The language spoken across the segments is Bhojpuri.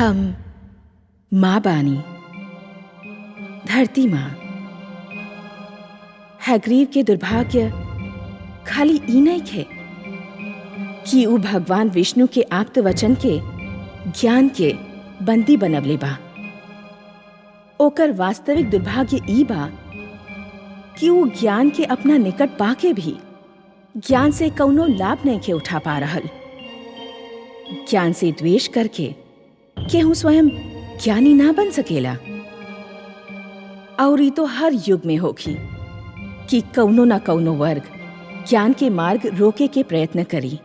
हम माँ बानी, धरती माँ। हैग्रीव के दुर्भाग्य खाली ई नहीं खे कि ऊ भगवान विष्णु के आप्त वचन के ज्ञान के बंदी बनवले बा। ओकर वास्तविक दुर्भाग्य ई बा कि ऊ ज्ञान के अपना निकट पाके भी ज्ञान से कौनो लाभ नहीं के उठा पा रहल। ज्ञान से द्वेष करके केहू स्वयं ज्ञानी ना बन सकेला। और ई तो हर युग में होखी कि कौनो ना कौनो वर्ग ज्ञान के मार्ग रोके के प्रयत्न करी,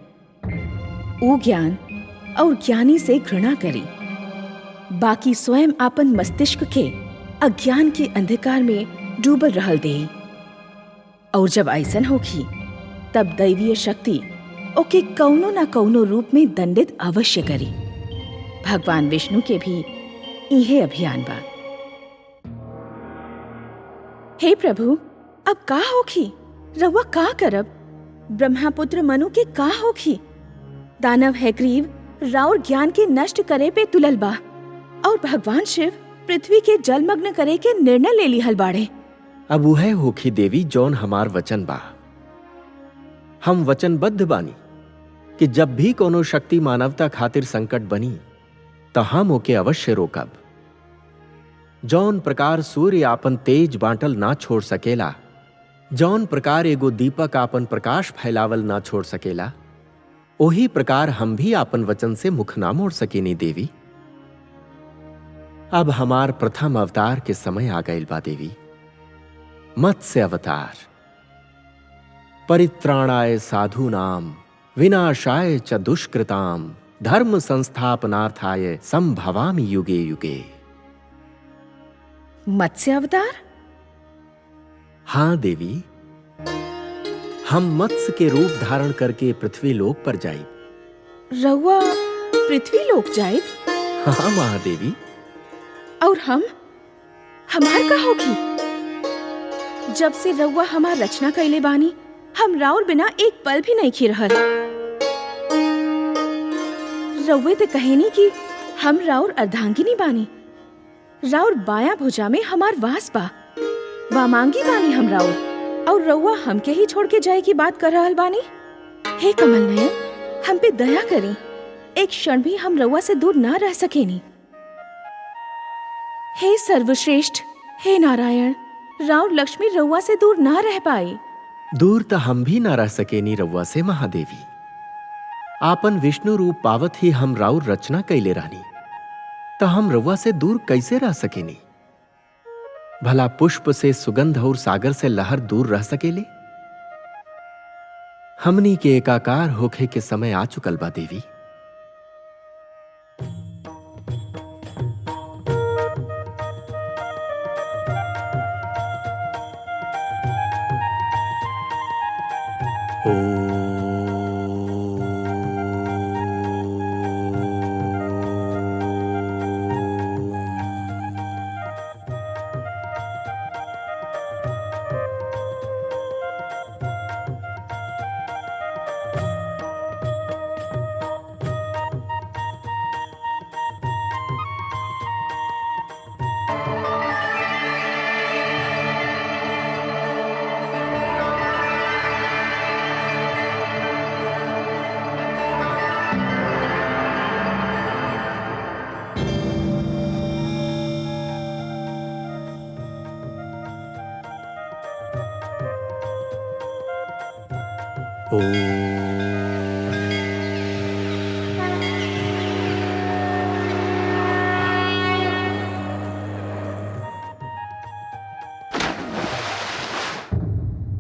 ऊ ज्ञान और ज्ञानी से घृणा करी, बाकी स्वयं आपन मस्तिष्क के अज्ञान के अंधकार में डूबल रहल दे। और जब ऐसन होखी तब दैवीय शक्ति ओके कौनो ना कौनो रूप में दंडित अवश्य करी। भगवान विष्णु के भी इहे अभियान बा। हे प्रभु, अब का होखी? रउआ का करब? ब्रह्मापुत्र मनु के का होखी? दानव हैग्रीव राउर ज्ञान के नष्ट करे पे तुलल बा और भगवान शिव पृथ्वी के जलमग्न करे के निर्णय ले लिहल बाड़े। अब उहे होखी देवी जौन हमार वचन बा। हम वचनबद्ध बानी कि जब भी कोनो शक्ति मानवता खातिर संकट बनी तो हम ओके अवश्य रोकब। जौन प्रकार सूर्य आपन तेज बांटल ना छोड़ सकेला, जौन प्रकार एगो दीपक आपन प्रकाश फैलावल ना छोड़ सकेला, ओही प्रकार हम भी आपन वचन से मुख ना मोड़ सकेनी देवी। अब हमार प्रथम अवतार के समय आ गइल बा देवी। मत्स्य अवतार। परित्राणाय साधूनाम विनाशाय च दुष्कृताम धर्म संस्थापनार्थाय संभवामि युगे युगे। मत्स्य अवतार? हाँ देवी, हम मत्स्य के रूप धारण करके पृथ्वी लोक पर जाए। रउआ पृथ्वी लोक जाए? हाँ महादेवी। और हमार का होगी? जब से रउआ हमार रचना कैले बानी, हम राउर बिना एक पल भी नहीं खी रहल। रउए तो कहेनी कि हम राउर अर्धांगिनी बानी। राउर बाया भुजा में हमार वास बा, वामांगी बानी हम राउर। और रउआ हमके ही छोड़ के जाए की बात कर रहल बानी? हे कमल नयन, हम पे दया करी। एक क्षण भी हम रउआ से दूर ना रह सकेनी। हे सर्वश्रेष्ठ, हे नारायण, राउर लक्ष्मी रउआ से दूर ना रह पाई। दूर तो हम भी ना रह सकेनी रउआ से महादेवी। आपन विष्णु रूप पावत ही हम राउर रचना कैले रानी, तो हम रउआ से दूर कैसे रह सकेनी? भला पुष्प से सुगंध और सागर से लहर दूर रह सकेले? हमनी के एकाकार होखे के समय आ चुकल बा देवी।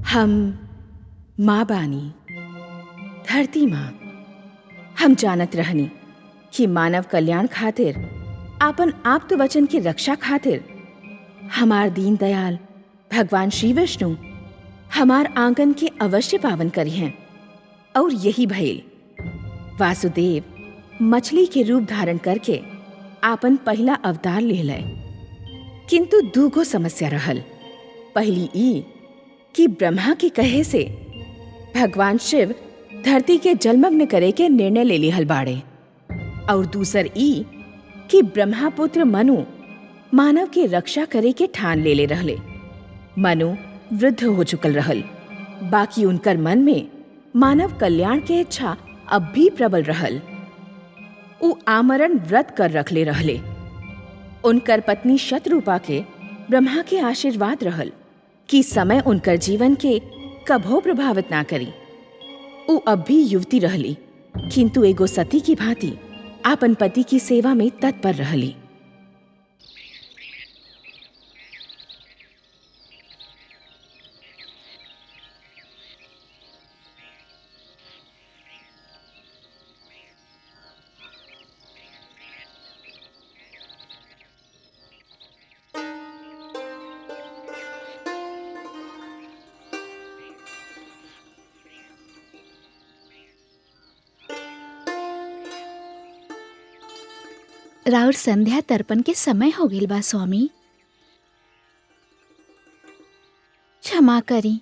हम माँ बानी, धरती माँ। हम जानत रहनी कि मानव कल्याण खातिर, आपन आप्त वचन की रक्षा खातिर हमार दीन दयाल भगवान श्री विष्णु हमार आंगन के अवश्य पावन करी हैं। और यही भइल। वासुदेव मछली के रूप धारण करके आपन पहला अवतार लेले। किंतु दूगो समस्या रहल। पहली ई कि ब्रह्मा के कहे से भगवान शिव धरती के जलमग्न करे के निर्णय ले लिहल बाड़े। और दूसर ई कि ब्रह्मापुत्र मनु मानव के रक्षा करे के ठान ले रहले। मनु वृद्ध हो चुकल रहल, बाकी उनकर मन में मानव कल्याण के इच्छा अब भी प्रबल रहल। उ आमरण व्रत कर रखले रहले। उनकर पत्नी शतरूपा के ब्रह्मा के आशीर्वाद रहल कि समय उनकर जीवन के कभो प्रभावित ना करी। उ अब भी युवती रहली, किंतु एगो सती की भांति आपन पति की सेवा में तत्पर रहली। राउर संध्या तर्पण के समय हो गेल बा स्वामी, क्षमा करी,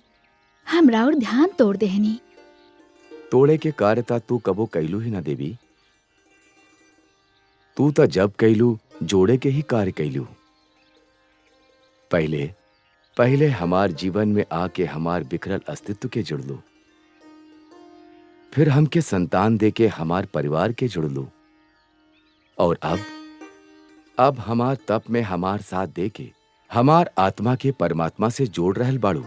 हम राउर ध्यान तोड़ देहनी। तोड़े के कार्यता तू कबो कैलू ही ना देवी। तू तो जब कैलू जोड़े के ही कार्य कैलू। पहले पहले हमार जीवन में आके हमार बिखरल अस्तित्व के जुड़लू, फिर हमके संतान दे के हमार परिवार के जुड़लू, और अब हमार तप में हमार साथ दे के हमार आत्मा के परमात्मा से जोड़ रहल बाड़ू।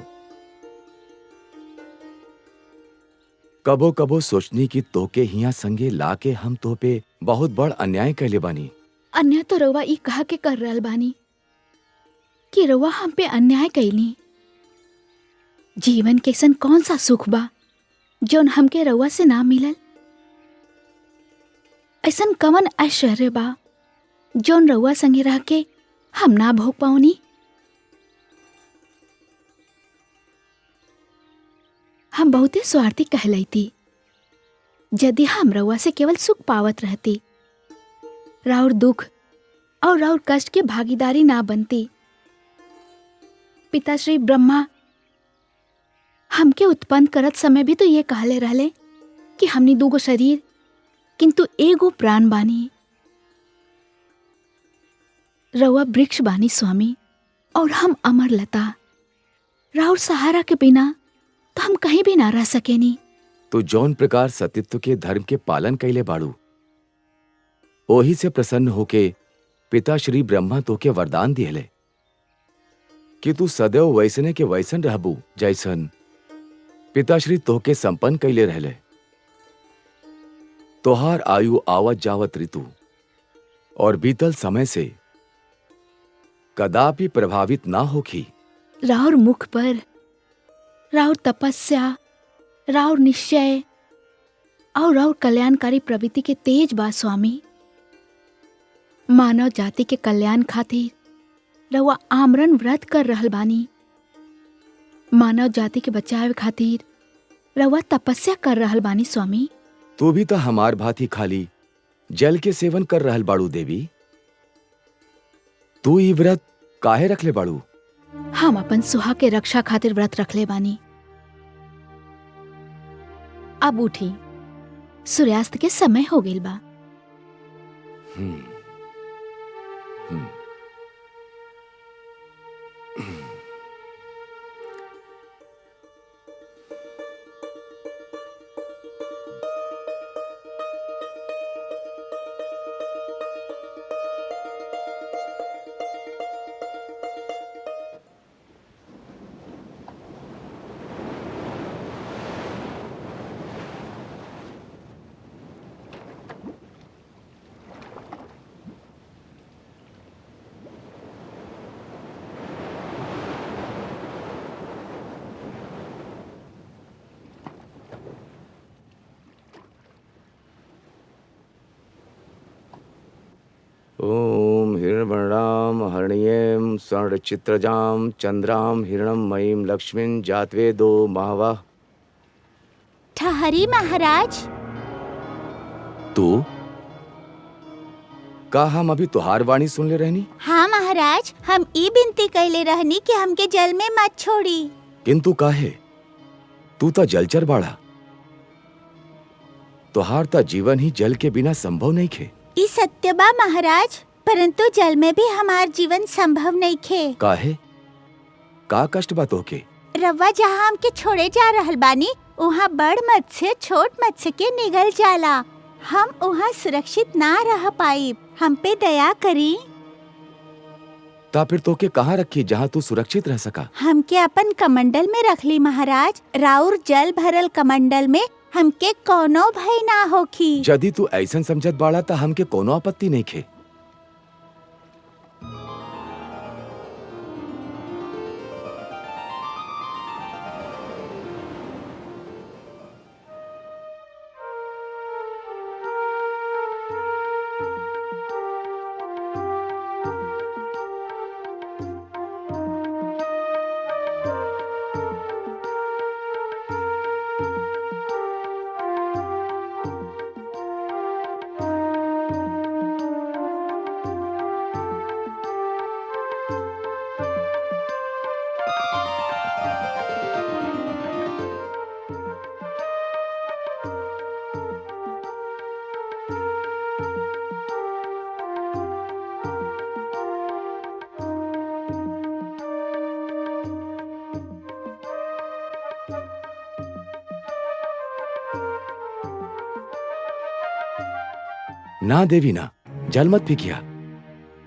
कबो कबो सोचनी की तोके हिया संगे लाके हम तो पे बहुत बड़ अन्याय कैले बानी। अन्याय तो रउआ ई कहा के कर रहल बानी कि रउआ हम पे अन्याय कैली। जीवन के ऐसन कौन सा सुख बा जौन हमके रउआ से ना मिलल? ऐसन कवन ऐश्वर्य बा जौन रउआ संगे रह के हम ना भोग पाऊनी? हम बहुते स्वार्थी कहलैती यदि हम रउआ से केवल सुख पावत रहती, राउर दुख और राउर कष्ट के भागीदारी ना बनती। पिताश्री ब्रह्मा हमके उत्पन्न करत समय भी तो ये कहले रहले कि हमनी दूगो शरीर किंतु एगो प्राण बानी। रउआ वृक्ष बानी स्वामी, और हम अमर लता। राउर सहारा के बिना तो हम कहीं भी ना रह सकेनी। तो जौन प्रकार सतीत्व के धर्म के पालन कैले बाड़ू, ओही से प्रसन्न होके पिता श्री ब्रह्मा तोके वरदान दिहले कि तू सदैव वैसने के वैसन रहबू जैसन पिताश्री तोके संपन्न कैले रहले। तोहार आयु आवत जावत ऋतु और बीतल समय से कदापि प्रभावित ना होखी। राउर मुख पर राउर तपस्या, राउर निश्चय और राउर कल्याणकारी प्रवृत्ति के तेज बा स्वामी। मानव जाति के कल्याण खातिर रउआ आमरण व्रत कर रहल बानी। मानव जाति के बचाव खातिर रउआ तपस्या कर रहल बानी स्वामी। तू भी तो हमार भांति खाली जल के सेवन कर रहल बाड़ू देवी। तू ई व्रत काहे रखले बाड़ू? हम अपन सुहा के रक्षा खातिर व्रत रखले बानी। अब उठी, सूर्यास्त के समय हो गइल बा। हम्म, हम्म। ओम हिरण्यवर्णाम हरिण्येम स्वर्णचित्रजाम चंद्राम हिरण्मयीम लक्ष्मीं जातवेदो महावा। ठहरी महाराज। तू का हम अभी तुहार वाणी सुन ले रहनी? हाँ महाराज, हम ई बिनती कैले रहनी कि हमके जल में मत छोड़ी। किंतु काहे? तू तो जलचर बाड़ा। तुहार ता जीवन ही जल के बिना संभव नहीं खे। ई सत्य सत्य बा महाराज, परंतु जल में भी हमार जीवन संभव नहीं खे। काहे? का कष्ट बा तोके? रवा जहाँ हमके छोड़े जा रहल बानी, वहाँ बड़ मत्स्य छोट मत्स्य के निगल जाला। हम वहाँ सुरक्षित ना रह पाई, हम पे दया करी। ता फिर तोके कहाँ रखी जहाँ तू सुरक्षित रह सका? हमके अपन कमंडल में रख ली महाराज। राउर जल भरल कमंडल में हमके कोनो भय ना होखी। यदि तू ऐसन समझत बाड़ा ता हमके कोनो आपत्ति नहीं खे। ना देवी ना, जल मत फेंकिया।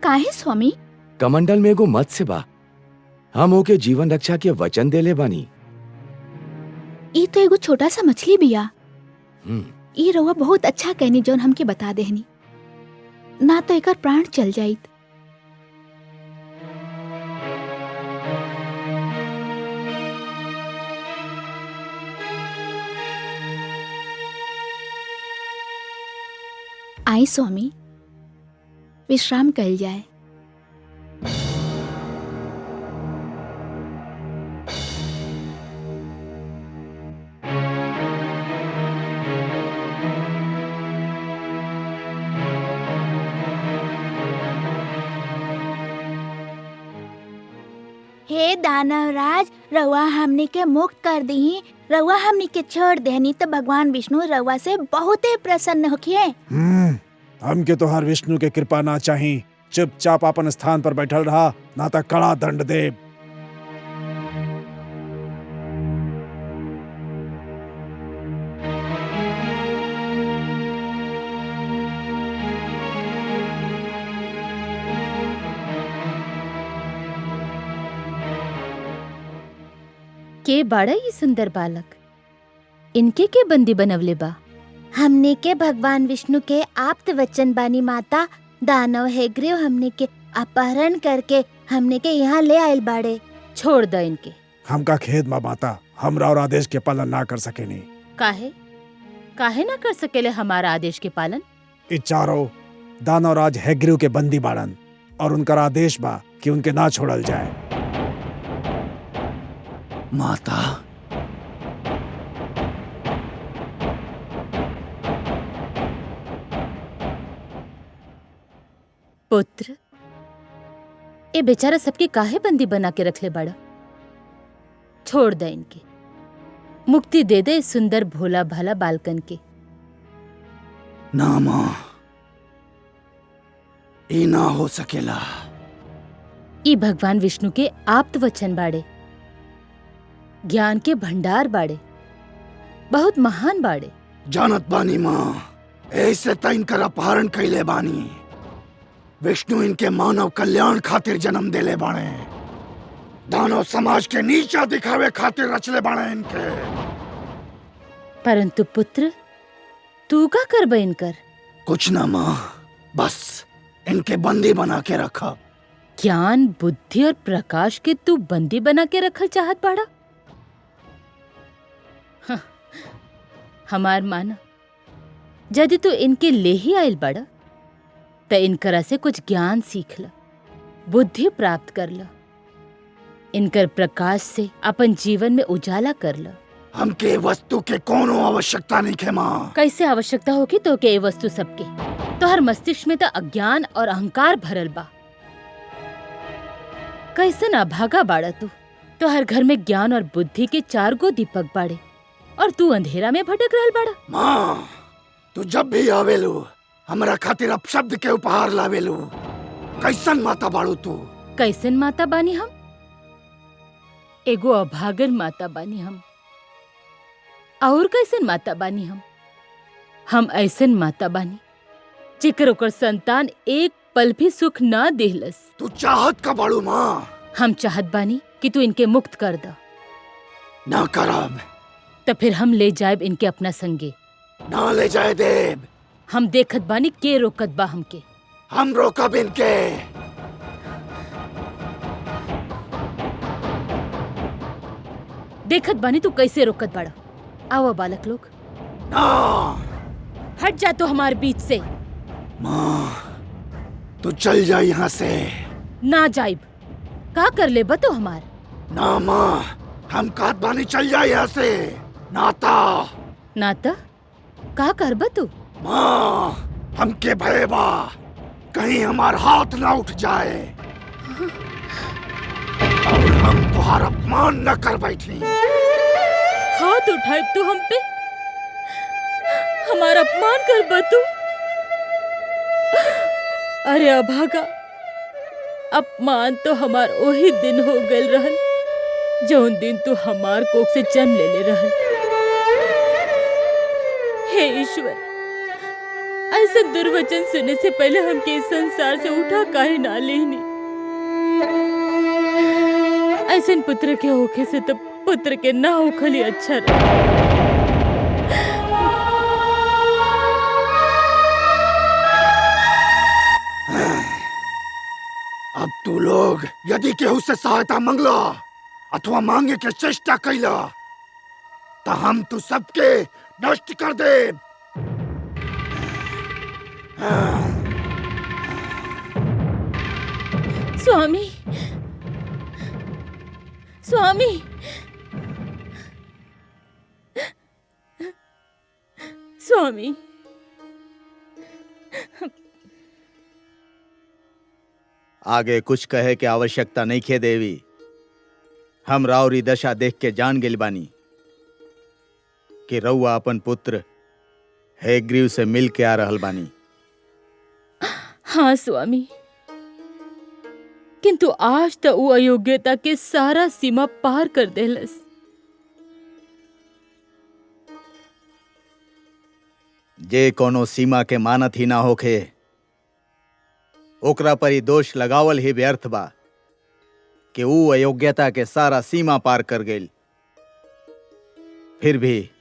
काहे स्वामी? कमंडल में एगो मत्स्य बा, हम ओके जीवन रक्षा के वचन देले बानी। ई तो एगो छोटा सा मछली बिया। हम्म, ई रउआ बहुत अच्छा कहनी जौन हमके बता देहनी, ना तो एकर प्राण चल जाइत। आई स्वामी, विश्राम कल जाए। हे दानवराज, रउआ हमनी के मुक्त कर दी। रउआ हमनी के छोड़ देहनी तो भगवान विष्णु रउआ से बहुते प्रसन्न होखिए। हमके तो हर विष्णु के कृपा ना चाहिए। चुपचाप अपन स्थान पर बैठल रहा, ना तो कड़ा दंड दे। के बाड़ा ये सुंदर बालक, इनके के बंदी बनवले बा? हमने के भगवान विष्णु के आप्त वचन बानी माता। दानव हेग्रीव हमने के अपहरण करके हमने के यहाँ ले आयल बाड़े। छोड़ द इनके। हमका खेद मा माता, हमरा और आदेश के पालन ना कर सके नहीं। काहे काहे ना कर सकेले हमारा आदेश के पालन? इ चारों दानवराज हेग्रीव के बंदी बाड़न और उनका आदेश बा कि उनके ना छोड़ल जाए। माता, पुत्र, ए बेचारा सबके काहे बंदी बना के रखले बड़ा? छोड़ दे इनके, मुक्ति दे दे इस सुंदर भोला भाला बालकन के। ना माँ, ई ना हो सकेला। ई भगवान विष्णु के आप्त वचन बाड़े, ज्ञान के भंडार बाड़े, बहुत महान बाड़े। जानत बानी माँ, ऐसे त इनकर अपहरण कैले बानी। विष्णु इनके मानव कल्याण खातिर जन्म देले बाणे। दानव समाज के नीचा दिखावे खातिर रचले बाणे इनके। परंतु पुत्र, तू का करब इनकर? कुछ ना माँ, बस इनके बंदी बना के रखा। ज्ञान, बुद्धि और प्रकाश के तू बंदी बना के रखल चाहत बाड़ा? हाँ, हमार माना, यदि तू इनके ले ही आयल बाड़ा त इनकरा से कुछ ज्ञान सीख ल, बुद्धि प्राप्त कर ल, इनकर प्रकाश से अपन जीवन में उजाला कर ल। हमके वस्तु के कोनो आवश्यकता नहीं खे माँ। कैसे आवश्यकता होगी तो के वस्तु सबके? तो हर मस्तिष्क में तो अज्ञान और अहंकार भरल बा। कैसे ना भागा बाड़ा तू? तो हर घर में ज्ञान और बुद्धि के 4 गो दीपक बाड़े और तू अंधेरा में भटक रहल बाड़ा। माँ, तू जब भी आवेलू हमरा खातिर अपशब्द के उपहार लावेलू। कैसन माता बाड़ू तू? कैसन माता बानी हम? एगो अभागन माता बानी हम। और कैसन माता बानी हम? हम ऐसन माता बानी जेकर ओकर संतान एक पल भी सुख ना देहलस। तू चाहत का बाड़ू माँ? हम चाहत बानी कि तू इनके मुक्त कर द। ना करब। तो फिर हम ले जाएब इनके अपना संगे। ना ले जाए देव। हम देखत बानी के रोकत बा हमके। हम रोकब इनके। देखत बानी तू कैसे रोकत बाड़ा। आओ बालक लोग। ना। हट जा तो हमारे बीच से। माँ तू चल जा यहाँ से। ना जाइब। का कर ले बतो हमार? ना माँ, हम कहत बानी चल जा यहाँ से। नाता। नाता? का कर बतो? माँ हमके भय बा कहीं हमार हाथ ना उठ जाए और हम तुहार अपमान न कर बैठी। हाथ उठाए तू हम पे? हमारा अपमान कर बतू? अरे अभागा, अपमान तो हमार वही दिन हो गल रहल जौन दिन तू हमार कोख से जन्म ले रहल। हे ईश्वर, ऐसे दुर्वचन सुनने से पहले हमके इस संसार से उठा काहे ना लेनी। ऐसे पुत्र के होखे से तो पुत्र के ना होखली अच्छा रहे। अब तू लोग यदि केहू से सहायता मंगला अथवा मांगे के चेष्टा कैला तो हम तू सबके नष्ट कर दे। स्वामी, स्वामी, स्वामी, आगे कुछ कहे के आवश्यकता नहीं खे देवी। हम राउरी दशा देख के जान गेल बानी कि रउआ अपन पुत्र हैग्रीव से मिल के आ रहल बानी। हाँ स्वामी, किंतु आज तो वो अयोग्यता के सारा सीमा पार कर देलस। जे कोनो सीमा के मानत ही ना होखे ओकरा पर ही दोष लगावल ही व्यर्थ बा कि वो अयोग्यता के सारा सीमा पार कर गईल। फिर भी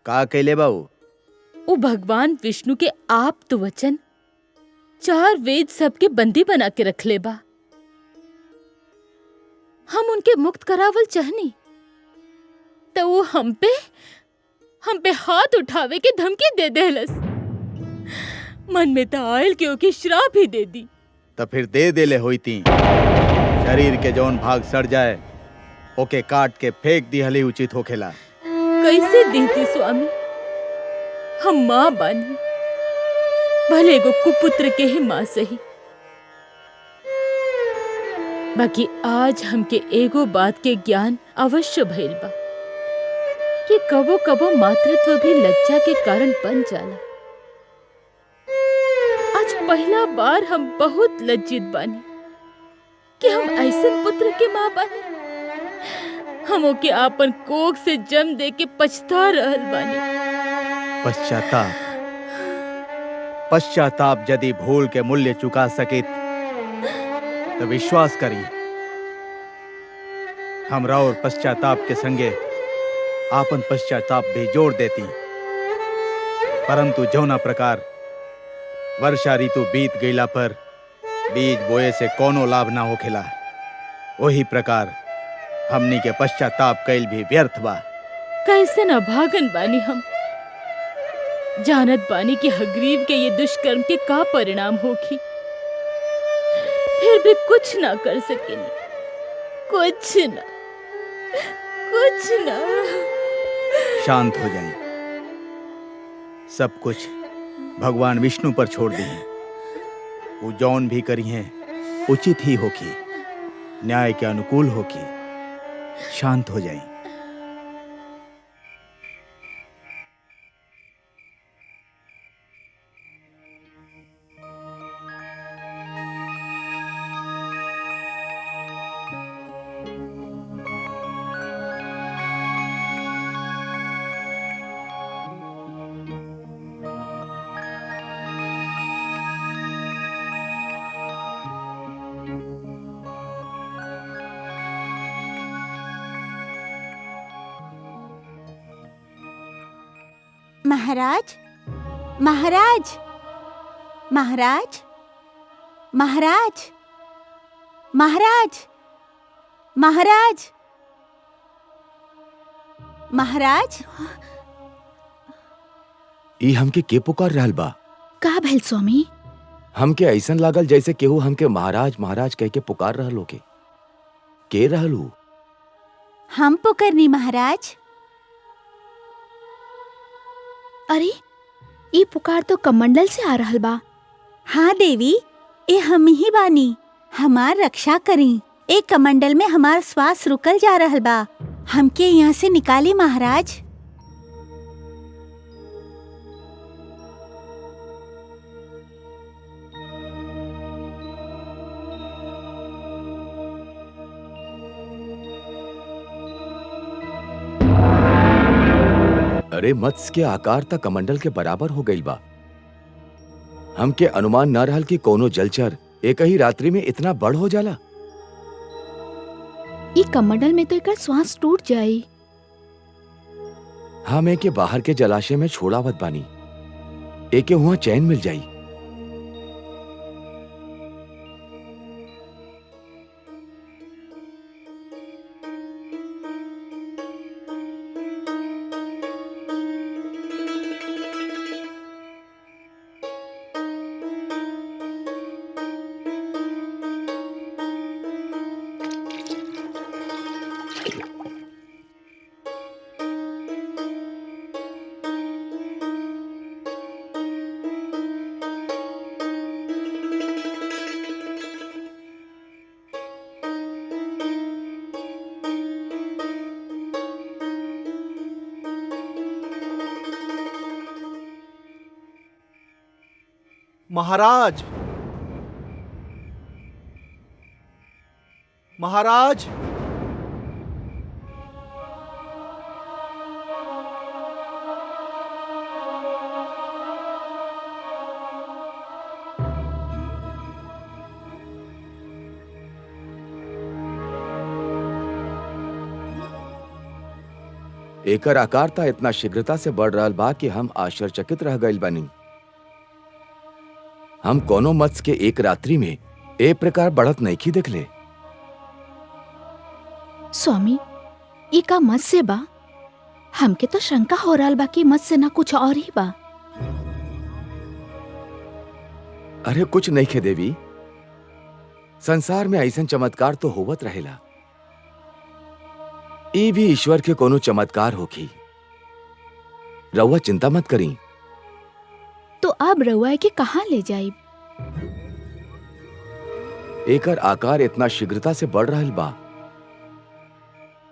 का कैले बाऊ? वो भगवान विष्णु के आप तो वचन 4 वेद सबके बंदी बना के रख ले बा। हम उनके मुक्त करावल चाहनी तो वो हम पे हाथ उठावे के धमकी दे देलस। मन में तो आयल कि ओके श्राप ही दे दी। तो फिर दे देले होईती। शरीर के जौन भाग सड़ जाए ओके काट के फेंक दिहली उचित होखेला। कैसे देती स्वामी? हम माँ बानी, भले एगो कुपुत्र के ही माँ सही। बाकी आज हमके एगो बात के ज्ञान अवश्य भइल बा कि कबो कबो मातृत्व भी लज्जा के कारण बन जाला। आज पहला बार हम बहुत लज्जित बानी कि हम ऐसे पुत्र के माँ बानी। हम ओके आपन कोख से जन्म दे के पछता रहल बानी। पश्चाताप यदि भूल के मूल्य चुका सकित तो विश्वास करी हमरा और पश्चाताप के संगे आपन पश्चाताप भी जोड़ देती। परंतु जौना प्रकार वर्षा ऋतु बीत गईला पर बीज बोए से कोनो लाभ ना होखेला, वही प्रकार हमनी के पश्चाताप कैल भी व्यर्थ बा। कैसे न भागन बानी हम। जानत बानी कि हग्रीव के ये दुष्कर्म के का परिणाम होखी, फिर भी कुछ ना कर सकेनी। कुछ ना। शांत हो जाइए। सब कुछ भगवान विष्णु पर छोड़ दी। वो जौन भी करी हैं उचित ही होगी, न्याय के अनुकूल होगी। शांत हो जाइए। महाराज, महाराज, महाराज, महाराज, महाराज, महाराज, महाराज। ई हमके के पुकार रहल बा? का भइल स्वामी? हमके ऐसन लागल जैसे केहू हमके महाराज महाराज कह के पुकार रहल होके। के रहलू? हम पुकारनी महाराज। अरे ई पुकार तो कमंडल से आ रहल बा। हाँ देवी, ए हम ही बानी। हमार रक्षा करी। ए कमंडल में हमार श्वास रुकल जा रहल बा। हमके यहाँ से निकाली महाराज। अरे मत्स्य के आकार तक कमंडल के बराबर हो गई बा। हमके अनुमान न रहल कि कोनो जलचर एक ही रात्रि में इतना बड़ हो जाला। ई कमंडल में तो एकर श्वास टूट जाई। हम एके बाहर के जलाशय में छोड़ावत बानी। एके वहां चैन मिल जाई। महाराज, महाराज, एकर आकार ता इतना शीघ्रता से बढ़ रहल बा कि हम आश्चर्यचकित रह गइल बानी। हम कोनो मत्स्य के एक रात्रि में ए प्रकार बढ़त नइखी देखले। स्वामी, ई का मत्स्य बा? हमके तो शंका हो रहल बा कि मत्स्य ना कुछ और ही बा। अरे कुछ नइखे देवी, संसार में ऐसन चमत्कार तो होवत रहेला। ई भी ईश्वर के कोनो चमत्कार होखी। रउआ चिंता मत करी। तो अब रउआ के कहाँ ले जाइब? एकर आकार इतना शीघ्रता से बढ़ रहल बा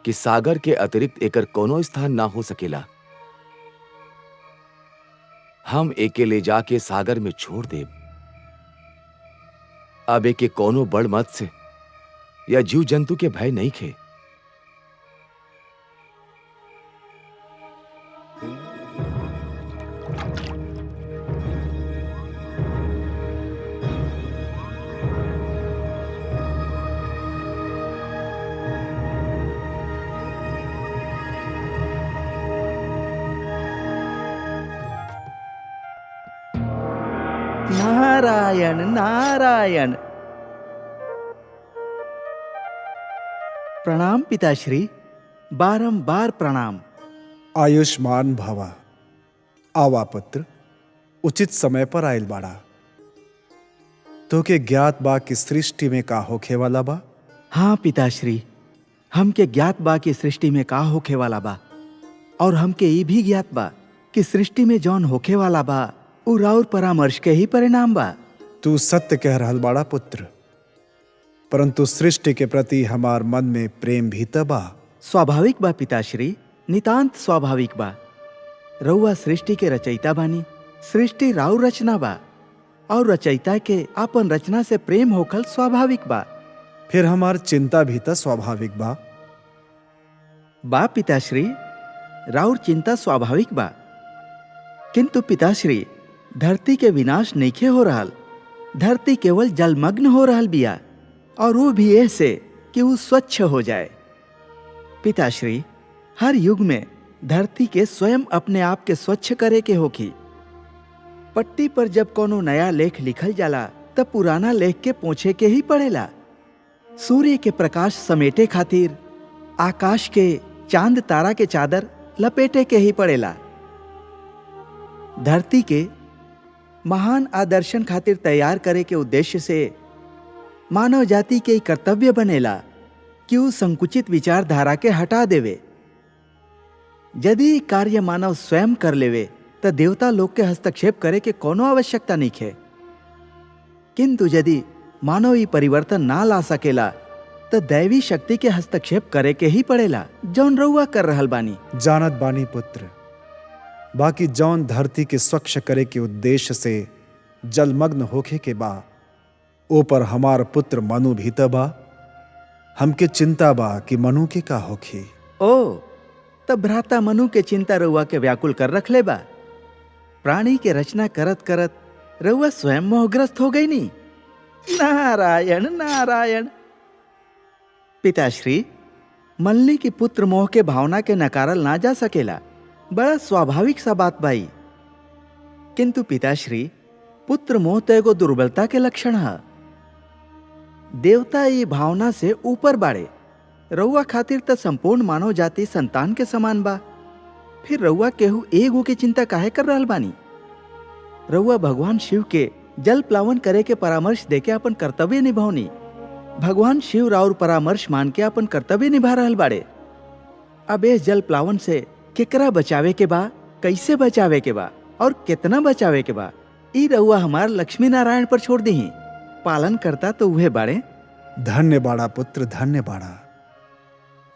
कि सागर के अतिरिक्त एकर कोनो स्थान ना हो सकेला। हम एके ले जाके सागर में छोड़ देब। अब एके कोनो बड़ मत्स्य या जीव जंतु के भय नहीं खे। नारायण नारायण। प्रणाम पिताश्री, बारंबार प्रणाम। आयुष्मान भवा। आवा पुत्र, उचित समय पर आयल बाड़ा। तो के ज्ञात बा की सृष्टि में का होखे वाला बा? हाँ पिताश्री, हमके ज्ञात बा कि सृष्टि में का होखे वाला बा, और हमके ये भी ज्ञात बा कि सृष्टि में जौन होखे वाला बा उ राउर परामर्श के ही परिणाम बा। तू सत्य कह रहल बाड़ा पुत्र, परंतु सृष्टि के प्रति हमार मन में प्रेम भी त बा। स्वाभाविक बा पिताश्री, नितांत स्वाभाविक बा। रउआ सृष्टि के रचयिता बानी। सृष्टि राउर रचना बा और रचयिता के अपन रचना से प्रेम होखल स्वाभाविक बा। फिर हमार चिंता भी त स्वाभाविक बा। बा पिताश्री, राउर चिंता स्वाभाविक बा, किंतु पिताश्री धरती के विनाश नइखे हो रहल। धरती केवल जलमग्न हो रहल बिया, और वो भी ऐसे कि वो स्वच्छ हो जाए। पिताश्री, हर युग में धरती के स्वयं अपने आप के स्वच्छ करे के होखी। पट्टी पर जब कोनो नया लेख लिखल जाला तब पुराना लेख के पोंछे के ही पड़ेला। सूर्य के प्रकाश समेटे खातिर आकाश के चांद तारा के चादर लपेटे के ही पड़ेला। धरती के महान आदर्शन खातिर तैयार करे के उद्देश्य से मानव जाति के कर्तव्य बनेला कि उ संकुचित विचारधारा के हटा देवे। यदि कार्य मानव स्वयं कर लेवे तो देवता लोग के हस्तक्षेप करे के कोनो आवश्यकता नहीं है। किंतु यदि मानव ई परिवर्तन ना ला सकेला तो दैवी शक्ति के हस्तक्षेप करे के ही पड़ेला, जौन रउआ कर रहल बानी। जानत बानी पुत्र, बाकी जौन धरती के स्वच्छ करे के उद्देश्य से जलमग्न होखे के बा ऊपर हमार पुत्र मनु भी त बा। हमके चिंता बा कि मनु के का होखी। ओ तब भ्राता मनु के चिंता रउआ के व्याकुल कर रख ले बा। प्राणी के रचना करत करत रउआ स्वयं मोहग्रस्त हो गई नी। नारायण नारायण। पिताश्री, मल्ली की पुत्र मोह के भावना के नकारल ना जा सकेला, बड़ा स्वाभाविक सा बात बाई। किंतु पिताश्री, पुत्र मोह तो एगो दुर्बलता के लक्षण है। देवता ये भावना से ऊपर बाड़े। रउआ खातिर त संपूर्ण मानव जाति संतान के समान बा। फिर रउआ केहू एगो की चिंता काहे कर रहल बानी? रउआ भगवान शिव के जल प्लावन करे के परामर्श देके अपन कर्तव्य निभावनी। भगवान शिव राउर परामर्श मान के अपन कर्तव्य निभा रहल बाड़े। अब इस जल प्लावन से केकरा बचावे के बा, कैसे बचावे के बा और कितना बचावे के बा, ई रउआ हमार लक्ष्मी नारायण पर छोड़ दी। पालन करता तो उहे बाड़े। धन्य बाड़ा पुत्र, धन्य बाड़ा।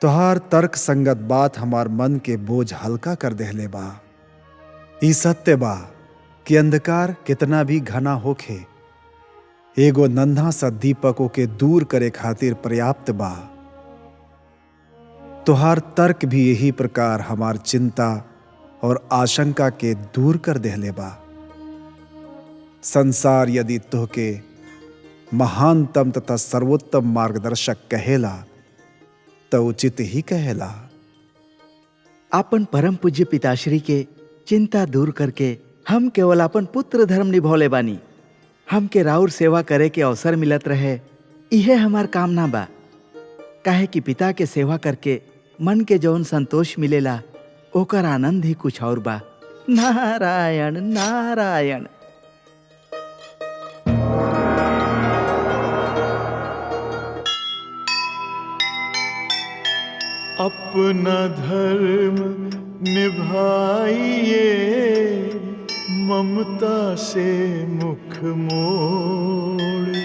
तुहार तर्क संगत बात हमार मन के बोझ हल्का कर देहले बा। ई सत्य बा कि अंधकार कितना भी घना होखे, एगो नन्हा सा दीपकों के दूर करे खातिर पर्याप्त बा। तुहार तर्क भी यही प्रकार हमार चिंता और आशंका के दूर कर देहले बा। संसार यदि तोहके महानतम तथा सर्वोत्तम मार्गदर्शक कहेला तो उचित ही कहेला। अपन परम पूज्य पिताश्री के चिंता दूर करके हम केवल अपन पुत्र धर्म निभौले बानी। हमके राउर सेवा करे के अवसर मिलत रहे, इहे हमार कामना बा। काहे कि पिता के सेवा करके मन के जौन संतोष मिलेला ओकर आनंद ही कुछ और बा। नारायण नारायण। अपना धर्म निभाइए, ममता से मुख मोड़।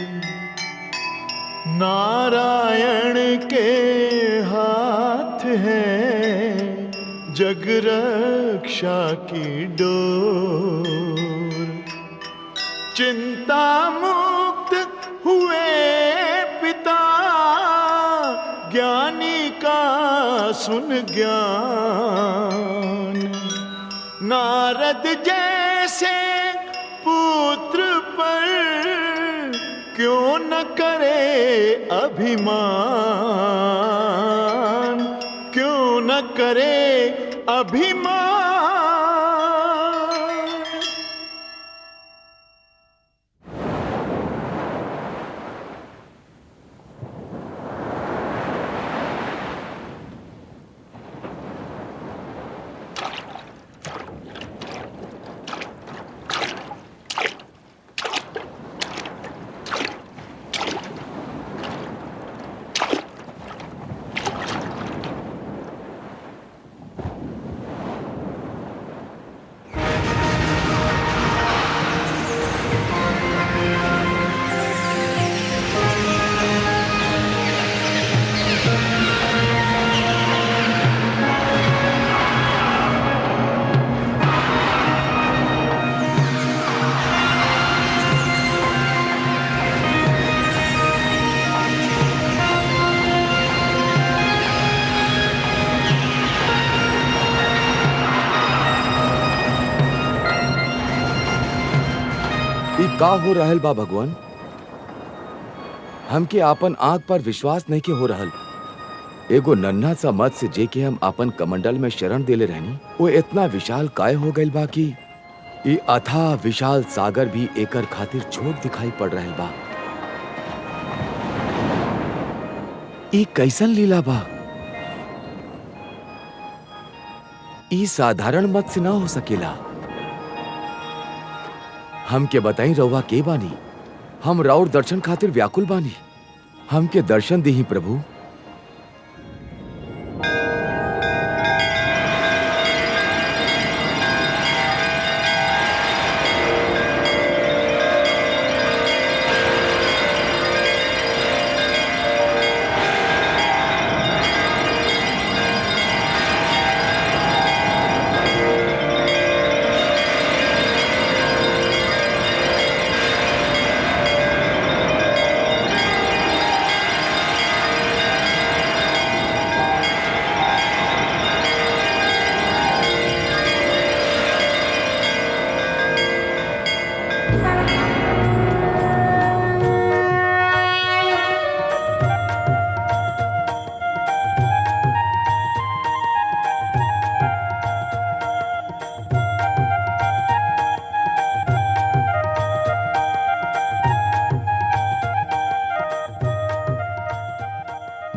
नारायण के हाथ है जग रक्षा की डोर। चिंता मुक्त हुए पिता, ज्ञानी का सुन ज्ञान। नारद जैसे पुत्र पर क्यों न करे अभिमान, क्यों न करे अभिमान। का हो रहल बा भगवान? हमके आपन आंख पर विश्वास नहीं के हो रहल। एगो नन्हा सा मत्स्य जे के हम अपन कमंडल में शरण देले रहनी, वो इतना विशाल काय हो गइल बा कि ई अथाह विशाल सागर भी एकर खातिर छोट दिखाई पड़ रहल बा। ई कैसन लीला बा? ई साधारण मत्स्य ना हो सकेला। हमके बताई रउआ के बानी? हम राउर दर्शन खातिर व्याकुल बानी। हमके दर्शन दीही प्रभु।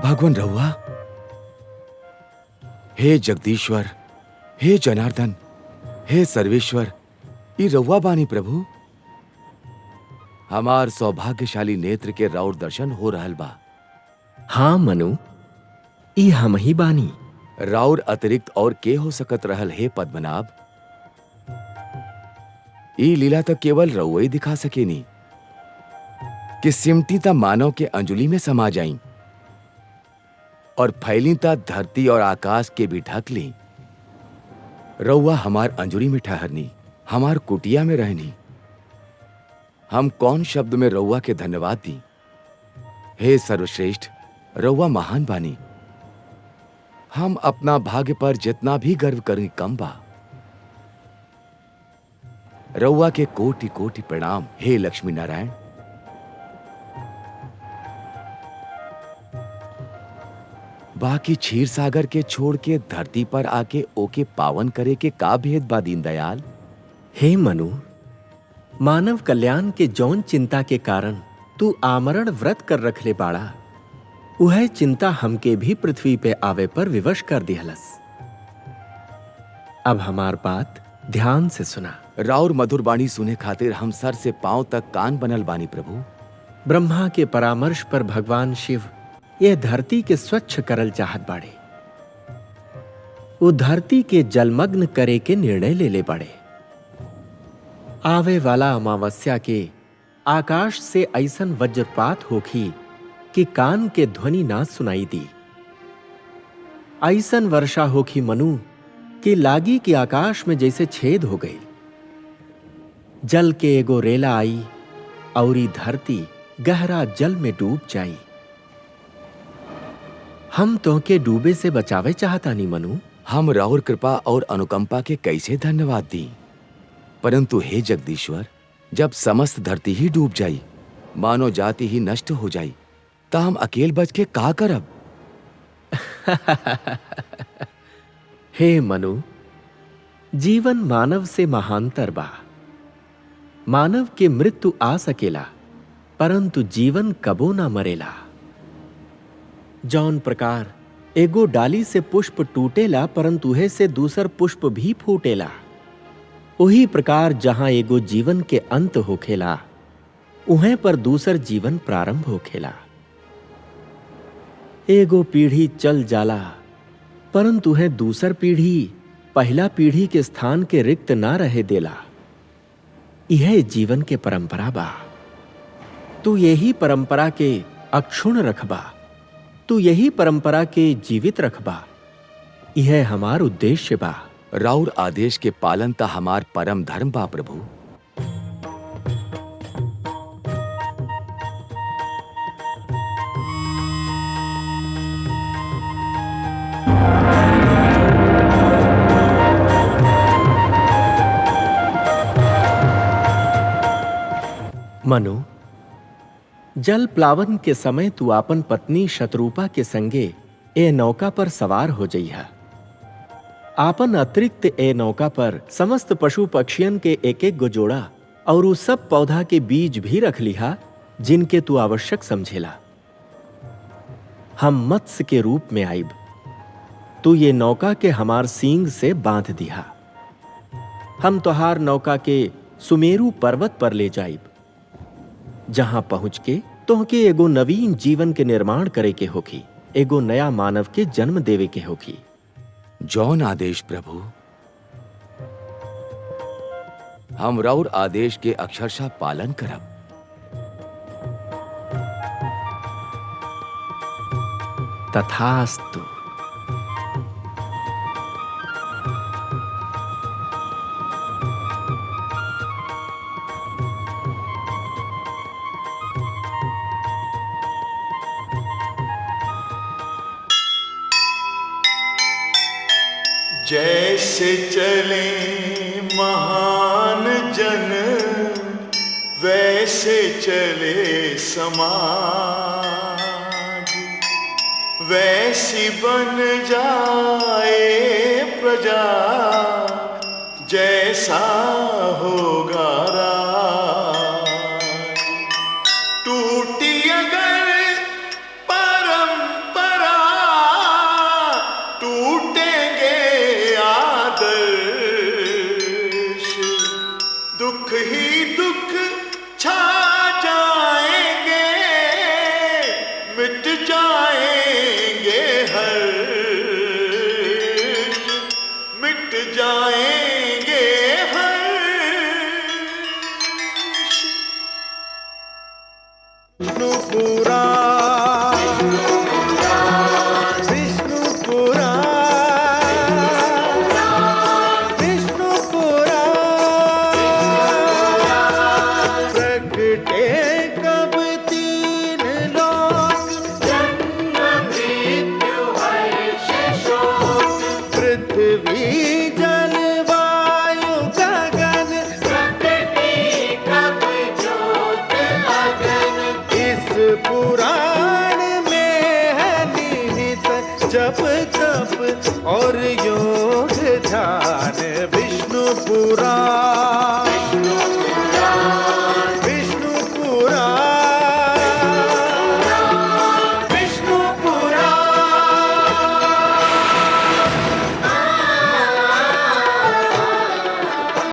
भगवान रहुआ, हे जगदीश्वर, हे जनार्दन, हे सर्वेश्वर, ई रहुआ बानी प्रभु। हमार सौभाग्यशाली नेत्र के राउर दर्शन हो रहल बा। हाँ मनु, ई हम ही बानी। राउर अतिरिक्त और के हो सकत रहल हे पद्मनाभ? ई लीला तो केवल रउआ ही दिखा सकेनी कि सिमटी ता मानव के अंजुली में समा जाई और फैली ता धरती और आकाश के भी ढक ली। रउआ हमार अंजुरी में ठहरनी, हमार कुटिया में रहनी। हम कौन शब्द में रउआ के धन्यवाद दी? हे सर्वश्रेष्ठ, रउआ महान बानी। हम अपना भाग्य पर जितना भी गर्व करें कम बा। रउआ के कोटि कोटि प्रणाम हे लक्ष्मी नारायण। बाकी क्षीर सागर के छोड़ के धरती पर आके ओके पावन करे के का भेद बा दीनदयाल? हे मनु, मानव कल्याण के जौन चिंता के कारण तू आमरण व्रत कर रखले बाड़ा, वह चिंता हमके भी पृथ्वी पे आवे पर विवश कर दिहलस। अब हमार बात ध्यान से सुना। राउर मधुर बाणी सुने खातिर हम सर से पांव तक कान बनल बानी प्रभु। ब्रह्मा के परामर्श पर भगवान शिव यह धरती के स्वच्छ करल चाहत बाड़े। वो धरती के जलमग्न करे के निर्णय ले बाड़े। आवे वाला अमावस्या के आकाश से ऐसन वज्रपात होखी कि कान के ध्वनि ना सुनाई दी। ऐसन वर्षा होखी मनु कि लागी कि आकाश में जैसे छेद हो गई। जल के एगो रेला आई और ई धरती गहरा जल में डूब जाई। हम तो के डूबे से बचावे चाहता नहीं मनु। हम राउर कृपा और अनुकंपा के कैसे धन्यवाद दी? परंतु हे जगदीश्वर, जब समस्त धरती ही डूब जाई, मानव जाति ही नष्ट हो जाई, ता हम अकेल बच के का करब? हे मनु, जीवन मानव से महांतर बा। मानव के मृत्यु आ सकेला, परंतु जीवन कबो ना मरेला। जौन प्रकार एगो डाली से पुष्प टूटेला परंतु उहे से दूसर पुष्प भी फूटेला, उही प्रकार जहां एगो जीवन के अंत होखेला, उहे पर दूसर जीवन प्रारंभ होखेला। एगो पीढ़ी चल जाला परंतु है दूसर पीढ़ी पहला पीढ़ी के स्थान के रिक्त ना रहे देला। यह जीवन के परंपरा बा। तू यही परंपरा के अक्षुण्ण रखबा, तू यही परंपरा के जीवित रखबा। यह हमार उद्देश्य बा। राउर आदेश के पालन ता हमार परम धर्म बा प्रभु। मनु, जल प्लावन के समय तू आपन पत्नी शत्रुपा के संगे ए नौका पर सवार हो जइहा। आपन अतिरिक्त ए नौका पर समस्त पशु पक्षियन के एक एक गो जोड़ा और उस सब पौधा के बीज भी रख लिहा जिनके तू आवश्यक समझेला। हम मत्स्य के रूप में आइब, तू ये नौका के हमार सींग से बांध दिहा। हम तोहार नौका के सुमेरु पर्वत पर ले जाइब, जहां पहुंच के तोहके एगो नवीन जीवन के निर्माण करे के होखी, एगो नया मानव के जन्म देवे के होखी। जौन आदेश प्रभु। हम राउर आदेश के अक्षरशः पालन करब। तथास्तु। जैसे चले महान जन वैसे चले समाज, वैसी बन जाए प्रजा जैसा होगा राज। टूटी अगर परंपरा टूटेंगे आदर्श, दुख ही दुख छा जाएंगे, मिट जाएंगे हर्ष, मिट जाएंगे हर्ष। विष्णुपुरा विष्णुपुरा विष्णुपुरा प्रगटे कब तीन लोक, जन्म मृत्यु हर्ष शोक, पृथ्वी जल वायु गगन, प्रगटे कब ज्योत अगन। इस पुराण में है निहित जप तप और योग ध्यान। विष्णु पुराण